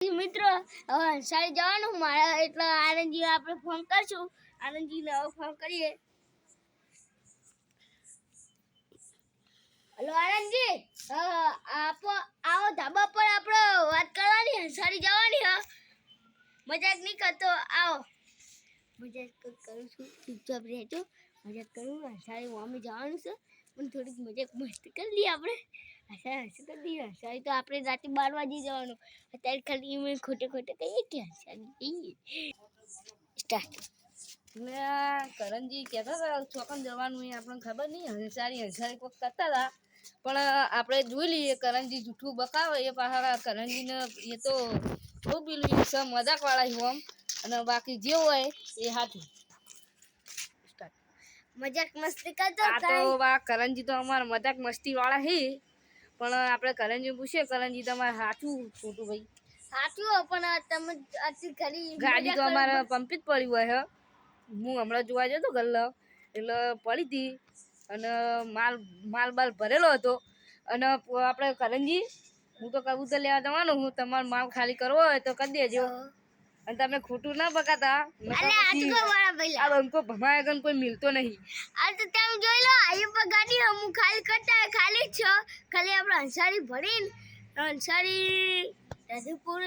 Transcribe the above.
મિત્રો હવે અંસારી જવાનું મારા એટલે આનંદજી આપણે ફોન કરશું. આનંદજીને હવે ફોન કરીએ. હલો આનંદજી, આવો ધાબા પર આપણે વાત કરવાની. અંસારી જવાની હ. મજાક નહીં કરતો, આવો. મજાક કરું છું, ચૂપચાપ રહેજો. મજાક કરું. અંસારી મમ્મી જવાનું છે પણ થોડીક મજાક મસ્તી કરી લઈએ આપણે. હસી કરી દઈએ. અંસારી તો આપણે રાતે 12 વાગે જવાનું. અત્યારે ખાલી મેં ખોટે કહીએ કે અંસારી જઈએ. સ્ટાર્ટ. કરણજી કહેતા હતા ચોકન જવાનું એ આપણને ખબર નહીં. હંસારી કોઈક કરતા હતા પણ આપણે જોઈ લઈએ. કરણજી જૂઠું બકાવે એ પાછા કરણજીને એ તો બહુ પેલું મજાક વાળા હોમ અને બાકી જે હોય એ હાથું. મજાક મસ્તી કરતો. આ તો કરણજી તો અમારા મજાક મસ્તી વાળા છે પણ આપણે કરણજી પૂછીએ. કરણજી તમારે સાચું ખોટું ભાઈ? સાચું, પણ તમે આટલી ઘણી ગાડી તો અમારે પંપી જ પડી હોય છે. હું હમણાં જોવા જતો ગલ્લો એટલે પડી હતી અને માલ બાલ ભરેલો હતો. અને આપણે કરણજી હું તો કબૂતર લેવા જવાનું હું. તમારો માલ ખાલી કરવો હોય તો કરી દેજો. અને તમે ખોટું ના બકાતા. આ બંકો ભમાય ગન કોઈ મિલતો નહીં. આ તો તમે જોઈ લો. અહીં પર ગાડી હું ખાલી કરતા ખાલી જ છો. ખાલી આપણે અંસારી ભરીને અંસારી રાધેપુર